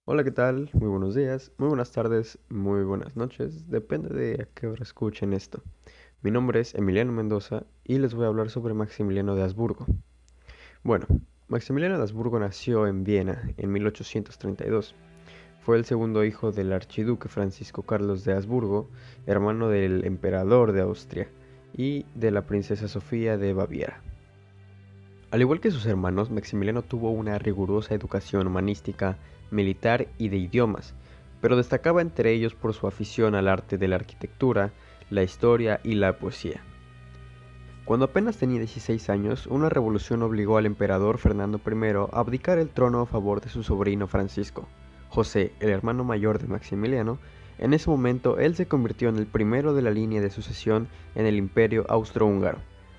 Hola, ¿qué tal? Muy buenos días, muy buenas tardes, muy buenas noches, depende de a qué hora escuchen esto. Mi nombre es Emiliano Mendoza y les voy a hablar sobre Maximiliano de Habsburgo. Bueno, Maximiliano de Habsburgo nació en Viena en 1832. Fue el segundo hijo del archiduque Francisco Carlos de Habsburgo, hermano del emperador de Austria y de la princesa Sofía de Baviera. Al igual que sus hermanos, Maximiliano tuvo una rigurosa educación humanística, militar y de idiomas, pero destacaba entre ellos por su afición al arte de la arquitectura, la historia y la poesía. Cuando apenas tenía 16 años, una revolución obligó al emperador Fernando I a abdicar el trono a favor de su sobrino Francisco. José, el hermano mayor de Maximiliano, en ese momento él se convirtió en el primero de la línea de sucesión en el imperio austrohúngaro,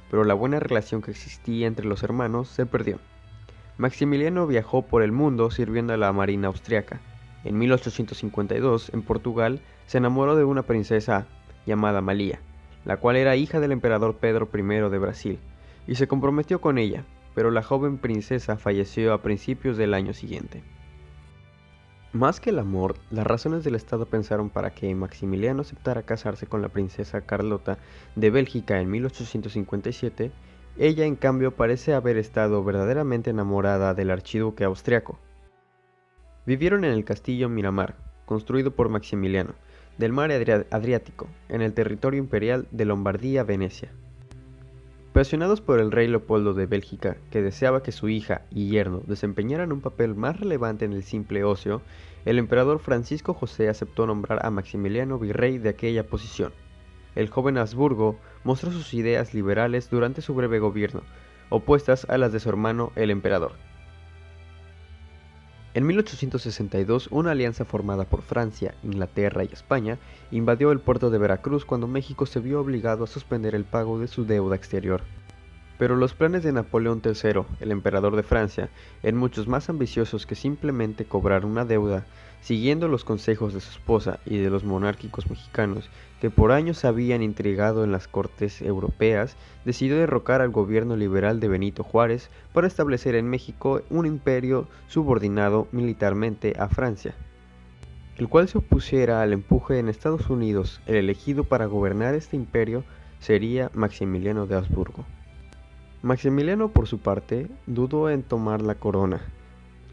pero la buena relación que existía entre los hermanos se perdió. Maximiliano viajó por el mundo sirviendo a la marina austriaca. En 1852, en Portugal, se enamoró de una princesa llamada Malía, la cual era hija del emperador Pedro I de Brasil, y se comprometió con ella, pero la joven princesa falleció a principios del año siguiente. Más que el amor, las razones del Estado pensaron para que Maximiliano aceptara casarse con la princesa Carlota de Bélgica en 1857. Ella, en cambio, parece haber estado verdaderamente enamorada del archiduque austriaco. Vivieron en el castillo Miramar, construido por Maximiliano, del mar Adriático, en el territorio imperial de Lombardía-Venecia. Presionados por el rey Leopoldo de Bélgica, que deseaba que su hija y yerno desempeñaran un papel más relevante en el simple ocio, el emperador Francisco José aceptó nombrar a Maximiliano virrey de aquella posición. El joven Habsburgo mostró sus ideas liberales durante su breve gobierno, opuestas a las de su hermano el emperador. En 1862, una alianza formada por Francia, Inglaterra y España invadió el puerto de Veracruz cuando México se vio obligado a suspender el pago de su deuda exterior. Pero los planes de Napoleón III, el emperador de Francia, eran muchos más ambiciosos que simplemente cobrar una deuda. Siguiendo los consejos de su esposa y de los monárquicos mexicanos, que por años se habían intrigado en las cortes europeas, decidió derrocar al gobierno liberal de Benito Juárez para establecer en México un imperio subordinado militarmente a Francia, el cual se opusiera al empuje en Estados Unidos. El elegido para gobernar este imperio sería Maximiliano de Habsburgo. Maximiliano, por su parte, dudó en tomar la corona,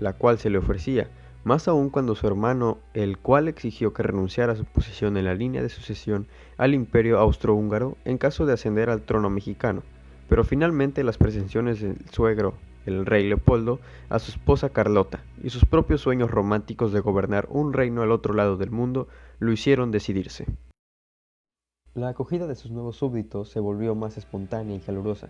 la cual se le ofrecía, más aún cuando su hermano, el cual exigió que renunciara a su posición en la línea de sucesión al imperio austrohúngaro en caso de ascender al trono mexicano, pero finalmente las pretensiones del suegro, el rey Leopoldo, a su esposa Carlota, y sus propios sueños románticos de gobernar un reino al otro lado del mundo, lo hicieron decidirse. La acogida de sus nuevos súbditos se volvió más espontánea y calurosa.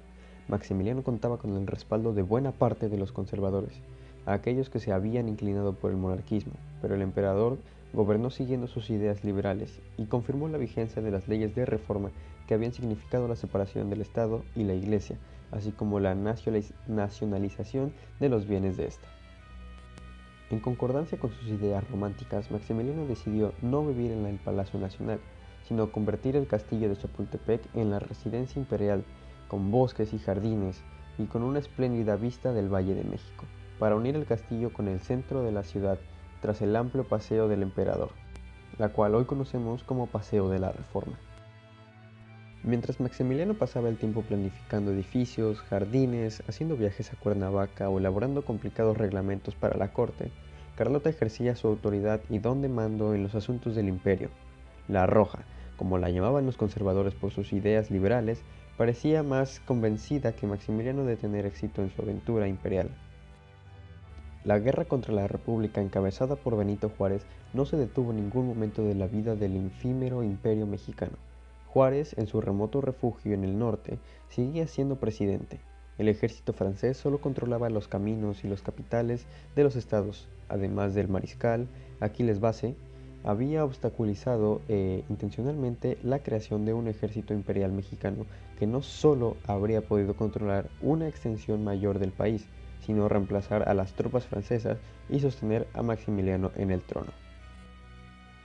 Maximiliano contaba con el respaldo de buena parte de los conservadores, aquellos que se habían inclinado por el monarquismo, pero el emperador gobernó siguiendo sus ideas liberales y confirmó la vigencia de las leyes de reforma que habían significado la separación del Estado y la Iglesia, así como la nacionalización de los bienes de ésta. En concordancia con sus ideas románticas, Maximiliano decidió no vivir en el Palacio Nacional, sino convertir el castillo de Chapultepec en la residencia imperial, con bosques y jardines, y con una espléndida vista del Valle de México, para unir el castillo con el centro de la ciudad tras el amplio Paseo del Emperador, la cual hoy conocemos como Paseo de la Reforma. Mientras Maximiliano pasaba el tiempo planificando edificios, jardines, haciendo viajes a Cuernavaca o elaborando complicados reglamentos para la corte, Carlota ejercía su autoridad y don de mando en los asuntos del imperio. La Roja, como la llamaban los conservadores por sus ideas liberales, parecía más convencida que Maximiliano de tener éxito en su aventura imperial. La guerra contra la República encabezada por Benito Juárez no se detuvo en ningún momento de la vida del efímero imperio mexicano. Juárez, en su remoto refugio en el norte, seguía siendo presidente. El ejército francés solo controlaba los caminos y los capitales de los estados. Además del mariscal Aquiles Base, había obstaculizado intencionalmente la creación de un ejército imperial mexicano que no solo habría podido controlar una extensión mayor del país, sino reemplazar a las tropas francesas y sostener a Maximiliano en el trono.